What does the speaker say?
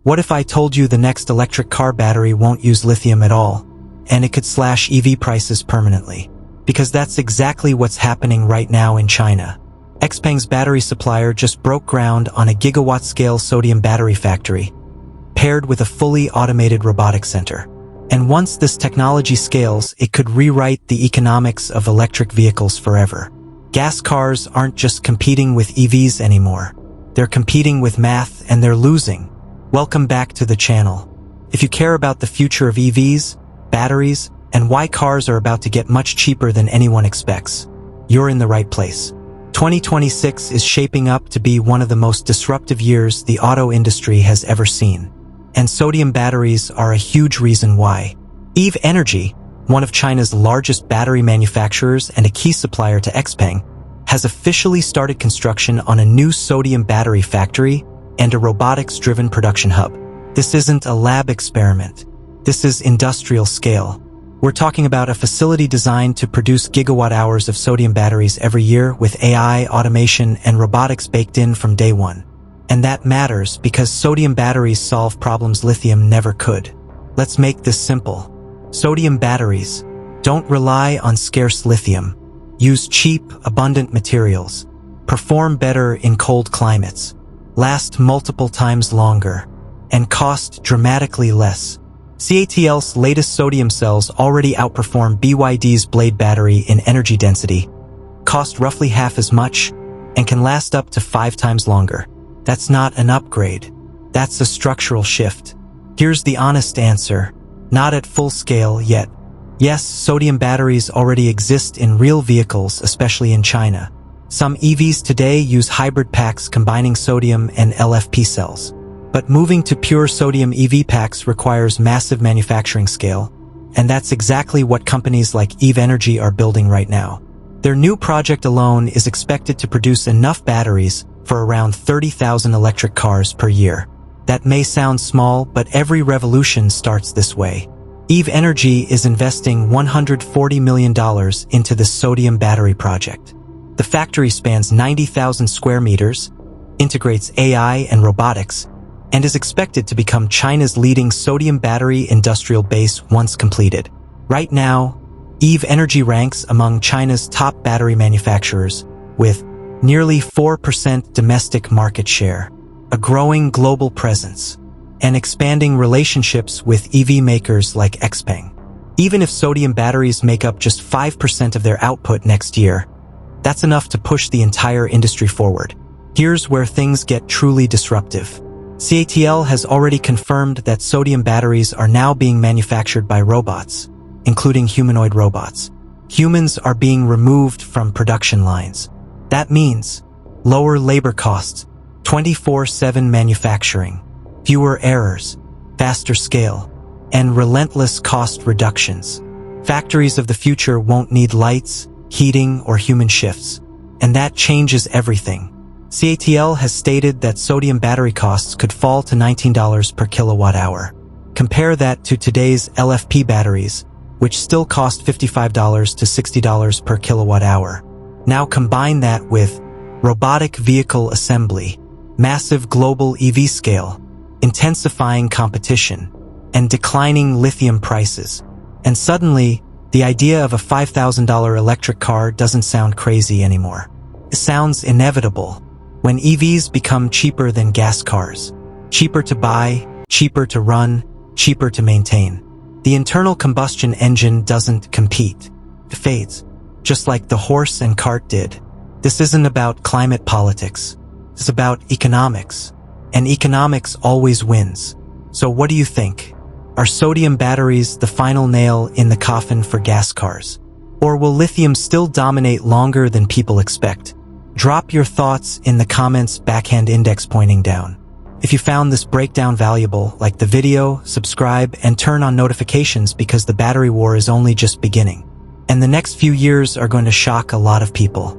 What if I told you the next electric car battery won't use lithium at all, and it could slash EV prices permanently? Because that's exactly what's happening right now in China. XPeng's battery supplier just broke ground on a gigawatt-scale sodium battery factory, paired with a fully automated robotics center. And once this technology scales, it could rewrite the economics of electric vehicles forever. Gas cars aren't just competing with EVs anymore. They're competing with math, and they're losing. Welcome back to the channel. If you care about the future of EVs, batteries, and why cars are about to get much cheaper than anyone expects, you're in the right place. 2026 is shaping up to be one of the most disruptive years the auto industry has ever seen. And sodium batteries are a huge reason why. Eve Energy, one of China's largest battery manufacturers and a key supplier to XPeng, has officially started construction on a new sodium battery factory and a robotics-driven production hub. This isn't a lab experiment. This is industrial scale. We're talking about a facility designed to produce gigawatt-hours of sodium batteries every year with AI, automation, and robotics baked in from day one. And that matters because sodium batteries solve problems lithium never could. Let's make this simple. Sodium batteries don't rely on scarce lithium. Use cheap, abundant materials. Perform better in cold climates. Last multiple times longer. And cost dramatically less. CATL's latest sodium cells already outperform BYD's Blade battery in energy density, cost roughly half as much, and can last up to 5 times longer. That's not an upgrade. That's a structural shift. Here's the honest answer. Not at full scale yet. Yes, sodium batteries already exist in real vehicles, especially in China. Some EVs today use hybrid packs combining sodium and LFP cells. But moving to pure sodium EV packs requires massive manufacturing scale, and that's exactly what companies like Eve Energy are building right now. Their new project alone is expected to produce enough batteries for around 30,000 electric cars per year. That may sound small, but every revolution starts this way. Eve Energy is investing $140 million into the sodium battery project. The factory spans 90,000 square meters, integrates AI and robotics, and is expected to become China's leading sodium battery industrial base once completed. Right now, Eve Energy ranks among China's top battery manufacturers, with nearly 4% domestic market share, a growing global presence, and expanding relationships with EV makers like XPeng. Even if sodium batteries make up just 5% of their output next year, that's enough to push the entire industry forward. Here's where things get truly disruptive. CATL has already confirmed that sodium batteries are now being manufactured by robots, including humanoid robots. Humans are being removed from production lines. That means lower labor costs, 24/7 manufacturing, fewer errors, faster scale, and relentless cost reductions. Factories of the future won't need lights, heating, or human shifts, and that changes everything. CATL has stated that sodium battery costs could fall to $19 per kilowatt-hour. Compare that to today's LFP batteries, which still cost $55 to $60 per kilowatt-hour. Now combine that with robotic vehicle assembly, massive global EV scale, intensifying competition, and declining lithium prices. And suddenly, the idea of a $5,000 electric car doesn't sound crazy anymore. It sounds inevitable. When EVs become cheaper than gas cars, cheaper to buy, cheaper to run, cheaper to maintain, the internal combustion engine doesn't compete. It fades, just like the horse and cart did. This isn't about climate politics. It's about economics. And economics always wins. So what do you think? Are sodium batteries the final nail in the coffin for gas cars? Or will lithium still dominate longer than people expect? Drop your thoughts in the comments, backhand index pointing down. If you found this breakdown valuable, like the video, subscribe, and turn on notifications because the battery war is only just beginning. And the next few years are going to shock a lot of people.